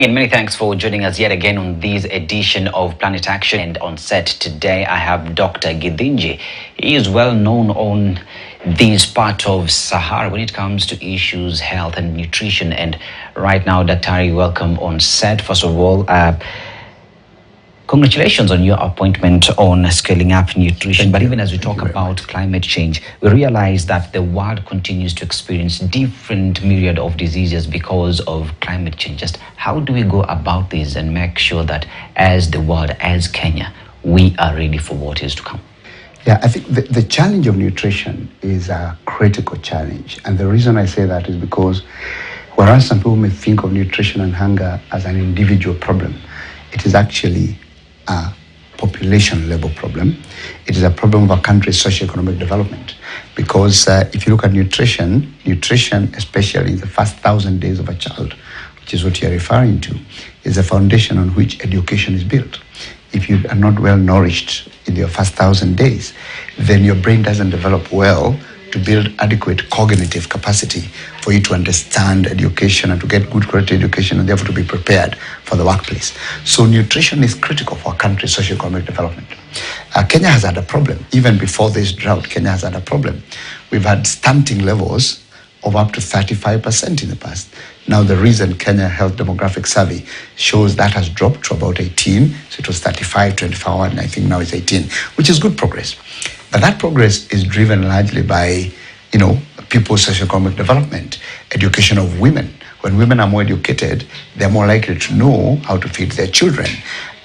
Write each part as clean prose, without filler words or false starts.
And many thanks for joining us yet again on this edition of Planet Action. And on set today, I have Dr. Githinji. He is well known on this part of Sahara when it comes to issues, health and nutrition. And right now, Dr. welcome on set. First of all, congratulations on your appointment on scaling up nutrition. But even as we talk about climate change, we realize that the world continues to experience different myriad of diseases because of climate change. Just how do we go about this and make sure that as the world, as Kenya, we are ready for what is to come? Yeah, I think the challenge of nutrition is a critical challenge. And the reason I say that is because whereas some people may think of nutrition and hunger as an individual problem, it is actually a population level problem. It is a problem of a country's socio-economic development. Because if you look at nutrition, especially in the first 1,000 days of a child, which is what you're referring to, is the foundation on which education is built. If you are not well nourished in your first 1,000 days, then your brain doesn't develop well to build adequate cognitive capacity for you to understand education and to get good quality education and therefore to be prepared for the workplace. So nutrition is critical for a country's socio-economic development. Kenya has had a problem. Even before this drought, Kenya has had a problem. We've had stunting levels of up to 35% in the past. Now the recent Kenya Health Demographic Survey shows that has dropped to about 18. So it was 35, 24, and I think now it's 18, which is good progress. But that progress is driven largely by, people's socio-economic development, education of women. When women are more educated, they're more likely to know how to feed their children.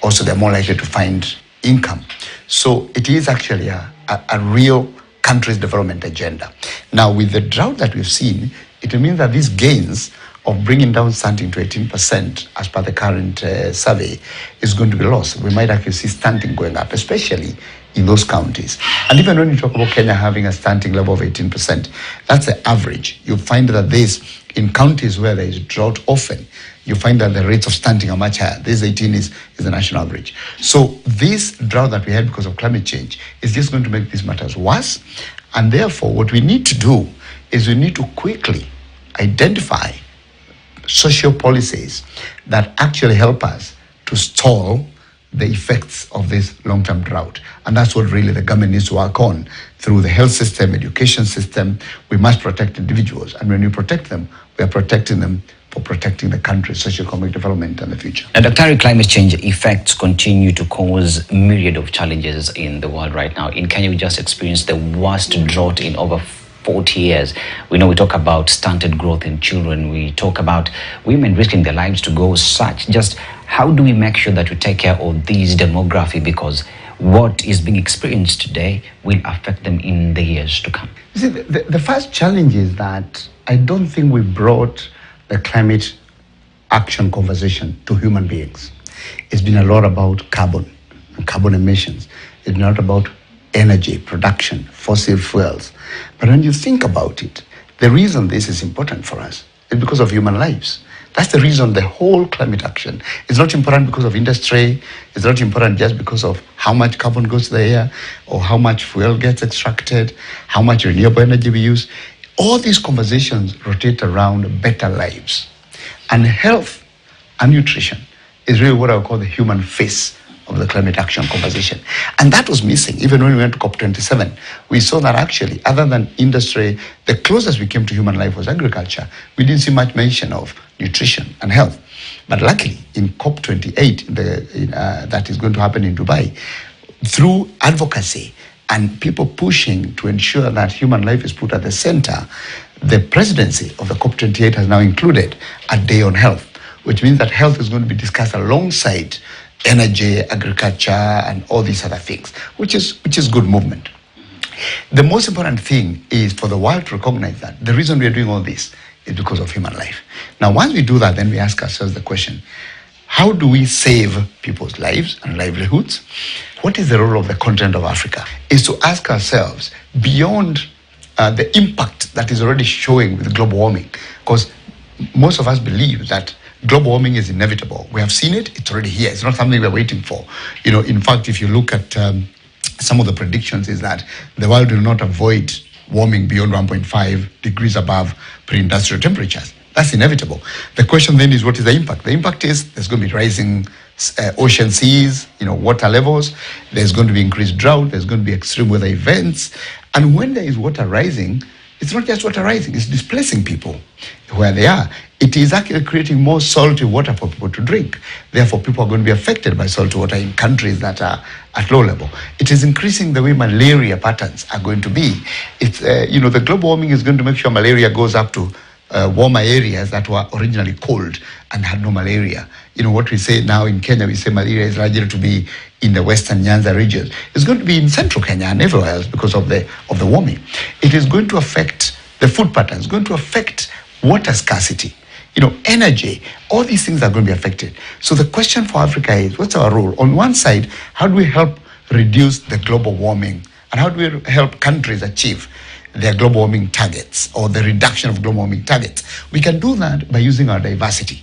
Also, they're more likely to find income. So it is actually a real country's development agenda. Now, with the drought that we've seen, it means that these gains of bringing down stunting to 18% as per the current survey is going to be lost. We might actually see stunting going up, especially in those counties. And even when you talk about Kenya having a stunting level of 18%, that's the average. You find that in counties where there is drought often, you find that the rates of stunting are much higher. This 18 is the national average. So this drought that we had because of climate change is just going to make these matters worse. And therefore, what we need to do is we need to quickly identify social policies that actually help us to stall the effects of this long-term drought. And that's what really the government needs to work on through the health system, education system. We must protect individuals. And when we protect them, we are protecting them for protecting the country's socio-economic development and the future. Now, Dr. climate change effects continue to cause myriad of challenges in the world right now. In Kenya, we just experienced the worst drought in over 40 years. We talk about stunted growth in children. We talk about women risking their lives to go such. Just how do we make sure that we take care of these demography? Because what is being experienced today will affect them in the years to come. You see, the first challenge is that I don't think we brought the climate action conversation to human beings. It's been a lot about carbon and carbon emissions. It's been a lot about energy production, fossil fuels. But when you think about it, the reason this is important for us is because of human lives. That's the reason the whole climate action is not important because of industry. It's not important just because of how much carbon goes to the air or how much fuel gets extracted, how much renewable energy we use. All these conversations rotate around better lives. And health and nutrition is really what I would call the human face of the climate action conversation. And that was missing. Even when we went to COP27, we saw that actually, other than industry, the closest we came to human life was agriculture. We didn't see much mention of nutrition and health. But luckily, in COP28, that is going to happen in Dubai, through advocacy and people pushing to ensure that human life is put at the center, the presidency of the COP28 has now included a day on health, which means that health is going to be discussed alongside energy, agriculture, and all these other things, which is good movement. The most important thing is for the world to recognize that the reason we are doing all this is because of human life. Now, once we do that, then we ask ourselves the question, how do we save people's lives and livelihoods? What is the role of the continent of Africa? Is to ask ourselves, beyond the impact that is already showing with global warming, because most of us believe that global warming is inevitable. We have seen it, it's already here. It's not something we're waiting for. In fact, if you look at some of the predictions is that the world will not avoid warming beyond 1.5 degrees above pre-industrial temperatures. That's inevitable. The question then is, what is the impact? The impact is there's going to be rising ocean seas, water levels. There's going to be increased drought. There's going to be extreme weather events. And when there is water rising, it's not just water rising, it's displacing people where they are. It is actually creating more salty water for people to drink. Therefore, people are going to be affected by salty water in countries that are at low level. It is increasing the way malaria patterns are going to be. It's, the global warming is going to make sure malaria goes up to warmer areas that were originally cold and had no malaria. What we say now in Kenya, we say malaria is likely to be in the western Nyanza region. It's going to be in central Kenya and everywhere else because of the warming. It is going to affect the food patterns, going to affect water scarcity, energy. All these things are going to be affected. So the question for Africa is, what's our role? On one side, how do we help reduce the global warming? And how do we help countries achieve their global warming targets or the reduction of global warming targets? We can do that by using our diversity.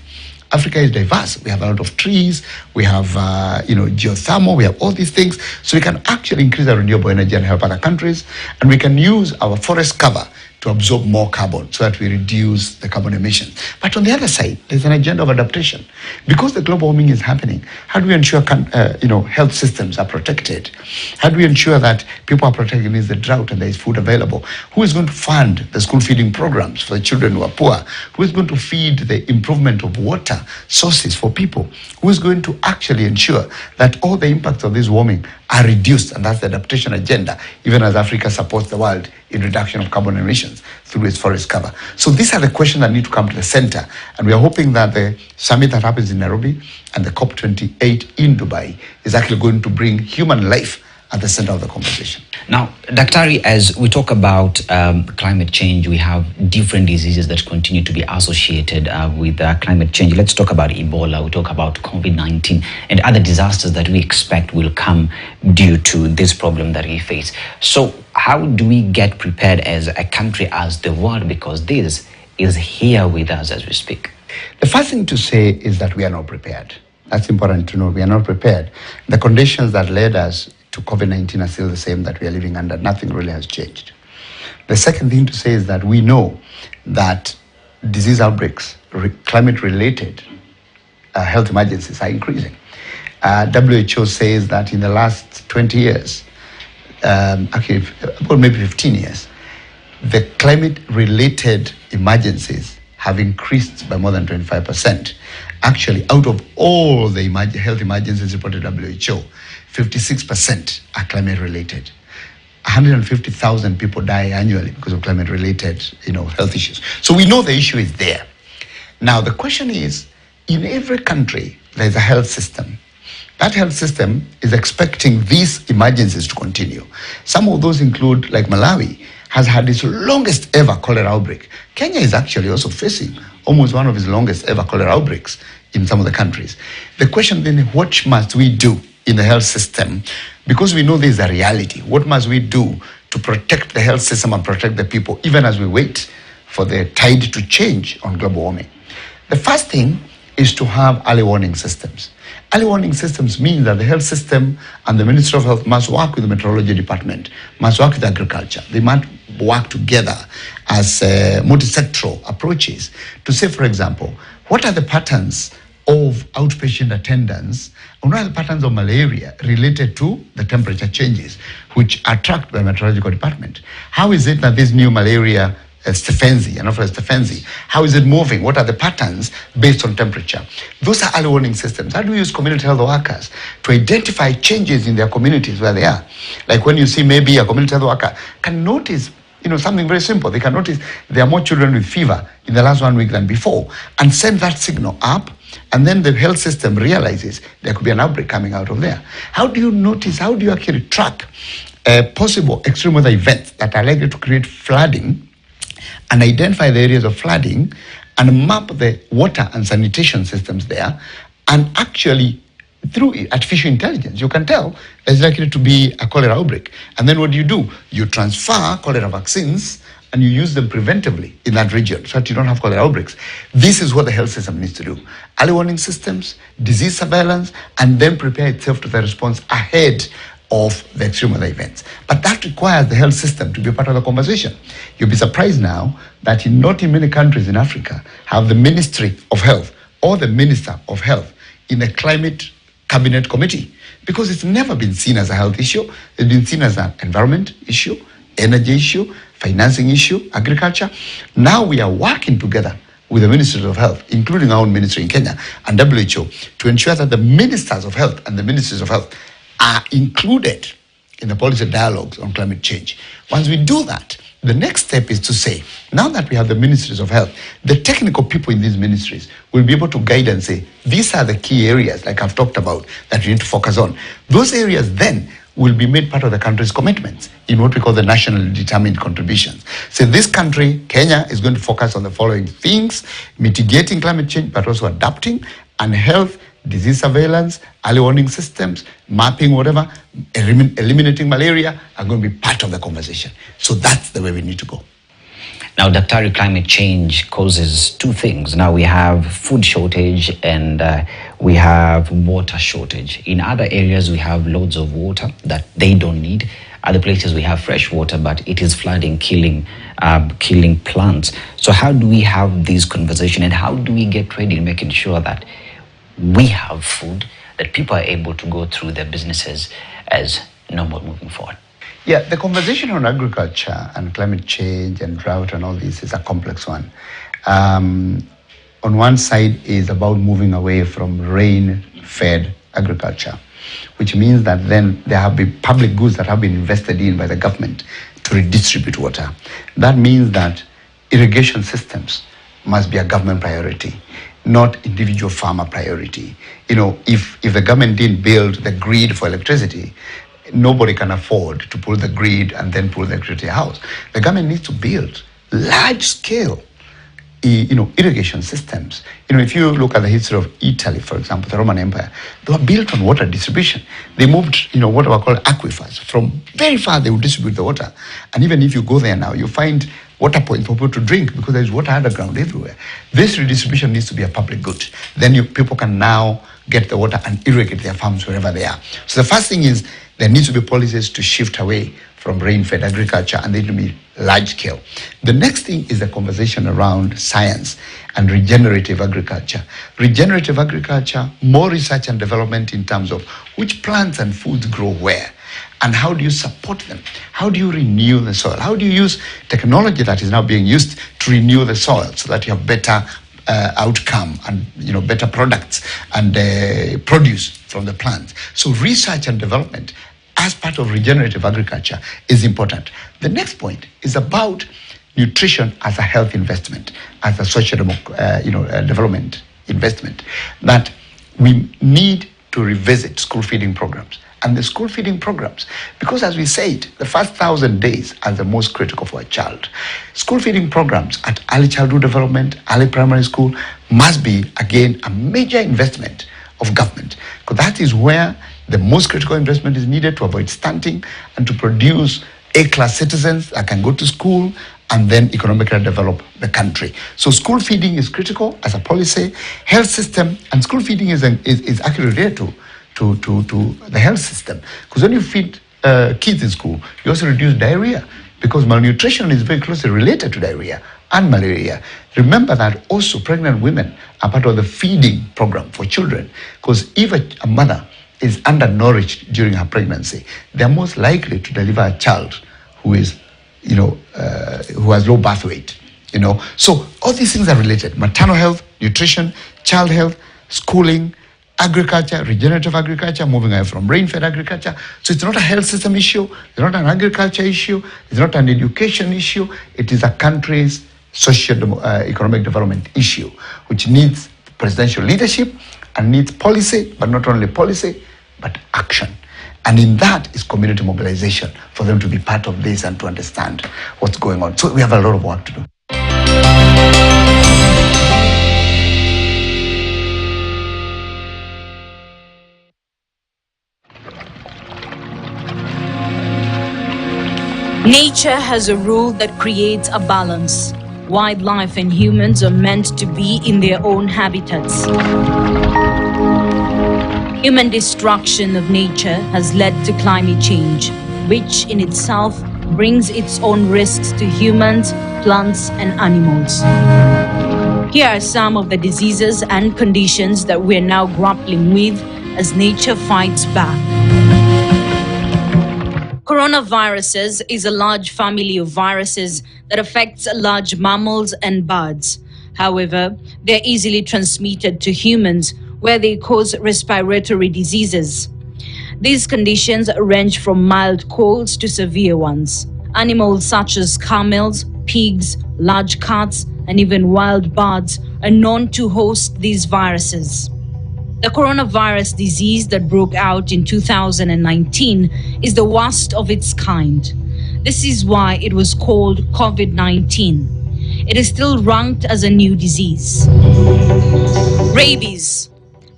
Africa is diverse. We have a lot of trees. We have, geothermal. We have all these things. So we can actually increase our renewable energy and help other countries. And we can use our forest cover to absorb more carbon so that we reduce the carbon emissions. But on the other side, there's an agenda of adaptation. Because the global warming is happening, how do we ensure health systems are protected? How do we ensure that people are protected against the drought and there is food available? Who is going to fund the school feeding programs for the children who are poor? Who is going to feed the improvement of water sources for people? Who is going to actually ensure that all the impacts of this warming are reduced? And that's the adaptation agenda, even as Africa supports the world in reduction of carbon emissions through its forest cover. So these are the questions that need to come to the center. And we are hoping that the summit that happens in Nairobi and the COP28 in Dubai is actually going to bring human life at the center of the conversation. Now, Daktari, as we talk about climate change, we have different diseases that continue to be associated with climate change. Let's talk about Ebola, we talk about COVID-19 and other disasters that we expect will come due to this problem that we face. So how do we get prepared as a country, as the world, because this is here with us as we speak? The first thing to say is that we are not prepared. That's important to know. We are not prepared. The conditions that led us to COVID-19 are still the same that we are living under. Nothing really has changed. The second thing to say is that we know that disease outbreaks, climate-related health emergencies are increasing. WHO says that in the last 20 years, about maybe 15 years, the climate-related emergencies have increased by more than 25%. Actually, out of all the health emergencies reported WHO, 56% are climate-related. 150,000 people die annually because of climate-related, health issues. So we know the issue is there. Now the question is, in every country, there's a health system. That health system is expecting these emergencies to continue. Some of those include, like Malawi, has had its longest ever cholera outbreak. Kenya is actually also facing almost one of its longest ever cholera outbreaks in some of the countries. The question then, what must we do in the health system? Because we know this is a reality. What must we do to protect the health system and protect the people, even as we wait for the tide to change on global warming? The first thing is to have early warning systems. Early warning systems mean that the health system and the Ministry of Health must work with the meteorology department, must work with agriculture. They must work together as multi-sectoral approaches to say, for example, what are the patterns of outpatient attendance, and what are the patterns of malaria related to the temperature changes, which are tracked by the meteorological department? How is it that this new malaria Stephensi, how is it moving? What are the patterns based on temperature? Those are early warning systems. How do we use community health workers to identify changes in their communities where they are? Like when you see maybe a community health worker can notice something very simple. They can notice there are more children with fever in the last 1 week than before, and send that signal up, and then the health system realizes there could be an outbreak coming out of there. How do you actually track possible extreme weather events that are likely to create flooding, and identify the areas of flooding, and map the water and sanitation systems there, and actually, through artificial intelligence, you can tell there's likely to be a cholera outbreak. And then what do? You transfer cholera vaccines and you use them preventively in that region so that you don't have cholera outbreaks. This is what the health system needs to do. Early warning systems, disease surveillance, and then prepare itself to the response ahead of the extreme weather events. But that requires the health system to be a part of the conversation. You'll be surprised now that not in many countries in Africa have the Ministry of Health or the Minister of Health in a climate cabinet committee, because it's never been seen as a health issue. It's been seen as an environment issue, energy issue, financing issue, agriculture. Now we are working together with the Ministries of Health, including our own ministry in Kenya and WHO, to ensure that the Ministers of Health and the Ministries of Health are included in the policy dialogues on climate change. Once we do that, the next step is to say, now that we have the Ministries of Health, the technical people in these ministries will be able to guide and say, these are the key areas, like I've talked about, that we need to focus on. Those areas then will be made part of the country's commitments in what we call the nationally determined contributions. So this country, Kenya, is going to focus on the following things: mitigating climate change, but also adapting, and health, disease surveillance, early warning systems, mapping, whatever, eliminating malaria are going to be part of the conversation. So that's the way we need to go. Now, Daktari, climate change causes two things. Now we have food shortage and we have water shortage. In other areas, we have loads of water that they don't need. Other places we have fresh water, but it is flooding, killing plants. So how do we have these conversations, and how do we get ready in making sure that we have food, that people are able to go through their businesses as normal moving forward? Yeah, the conversation on agriculture and climate change and drought and all this is a complex one. On one side is about moving away from rain-fed agriculture, which means that then there have been public goods that have been invested in by the government to redistribute water. That means that irrigation systems must be a government priority, not individual farmer priority. You know, if the government didn't build the grid for electricity, nobody can afford to pull the grid and then pull the electricity house. The government needs to build large-scale, irrigation systems. If you look at the history of Italy, for example, the Roman Empire, they were built on water distribution. They moved, what were called aquifers. From very far, they would distribute the water. And even if you go there now, you find water points for people to drink because there's water underground everywhere. This redistribution needs to be a public good. Then people can now get the water and irrigate their farms wherever they are. So the first thing is there needs to be policies to shift away from rain-fed agriculture, and they need to be large-scale. The next thing is the conversation around science and regenerative agriculture. Regenerative agriculture, more research and development in terms of which plants and foods grow where, and how do you support them? How do you renew the soil? How do you use technology that is now being used to renew the soil so that you have better outcome and better products and produce from the plants? So research and development as part of regenerative agriculture is important. The next point is about nutrition as a health investment, as a social development investment, that we need to revisit school feeding programs. And the school feeding programs, because as we said, the first 1,000 days are the most critical for a child. School feeding programs at early childhood development, early primary school, must be, again, a major investment of government, because that is where the most critical investment is needed to avoid stunting and to produce A-class citizens that can go to school and then economically develop the country. So school feeding is critical as a policy. Health system, and school feeding is actually related to the health system. Because when you feed kids in school, you also reduce diarrhea, because malnutrition is very closely related to diarrhea and malaria. Remember that also pregnant women are part of the feeding program for children, because if a mother is undernourished during her pregnancy, they're most likely to deliver a child who is, who has low birth weight. So all these things are related: maternal health, nutrition, child health, schooling, agriculture, regenerative agriculture, moving away from rain-fed agriculture. So it's not a health system issue, it's not an agriculture issue, it's not an education issue, it is a country's socio-economic development issue, which needs presidential leadership and needs policy, but not only policy, but action. And in that is community mobilization for them to be part of this and to understand what's going on. So we have a lot of work to do. Nature has a rule that creates a balance. Wildlife and humans are meant to be in their own habitats. Human destruction of nature has led to climate change, which in itself brings its own risks to humans, plants, and animals. Here are some of the diseases and conditions that we are now grappling with as nature fights back. Coronaviruses is a large family of viruses that affects large mammals and birds. However, they're easily transmitted to humans where they cause respiratory diseases. These conditions range from mild colds to severe ones. Animals such as camels, pigs, large cats, and even wild birds are known to host these viruses. The coronavirus disease that broke out in 2019 is the worst of its kind. This is why it was called COVID-19. It is still ranked as a new disease. Rabies.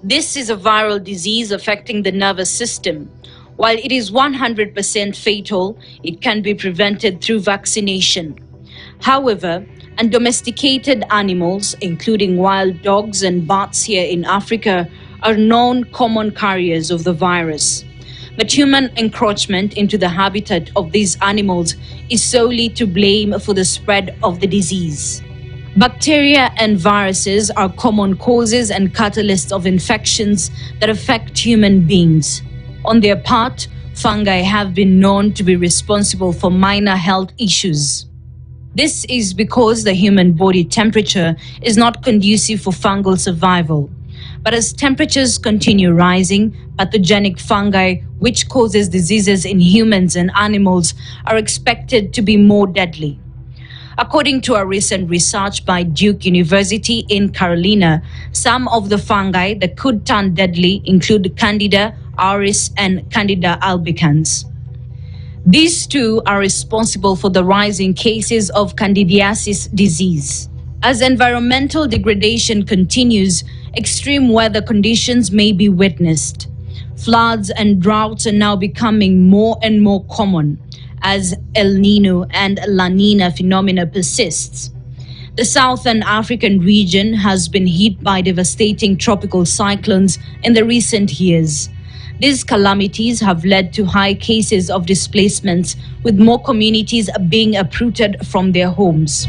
This is a viral disease affecting the nervous system. While it is 100% fatal, it can be prevented through vaccination. However, undomesticated animals, including wild dogs and bats here in Africa, are known common carriers of the virus. But human encroachment into the habitat of these animals is solely to blame for the spread of the disease. Bacteria and viruses are common causes and catalysts of infections that affect human beings. On their part, fungi have been known to be responsible for minor health issues. This is because the human body temperature is not conducive for fungal survival. But as temperatures continue rising, pathogenic fungi, which causes diseases in humans and animals, are expected to be more deadly. According to a recent research by Duke University in Carolina, some of the fungi that could turn deadly include Candida auris and Candida albicans. These two are responsible for the rise in cases of candidiasis disease. As environmental degradation continues, extreme weather conditions may be witnessed. Floods and droughts are now becoming more and more common as El Niño and La Niña phenomena persists. The southern African region has been hit by devastating tropical cyclones in the recent years. These calamities have led to high cases of displacements, with more communities being uprooted from their homes.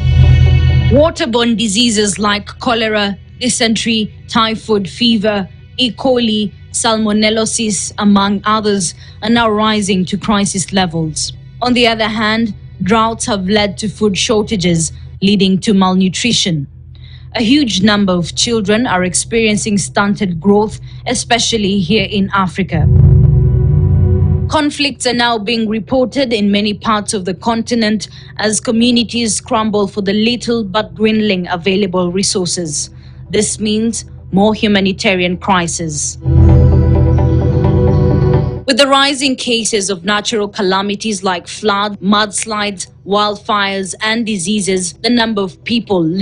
Waterborne diseases like cholera, dysentery, typhoid fever, E. coli, salmonellosis, among others, are now rising to crisis levels. On the other hand, droughts have led to food shortages, leading to malnutrition. A huge number of children are experiencing stunted growth, especially here in Africa. Conflicts are now being reported in many parts of the continent as communities scramble for the little but dwindling available resources. This means more humanitarian crises. With the rising cases of natural calamities like flood, mudslides, wildfires, and diseases, the number of people living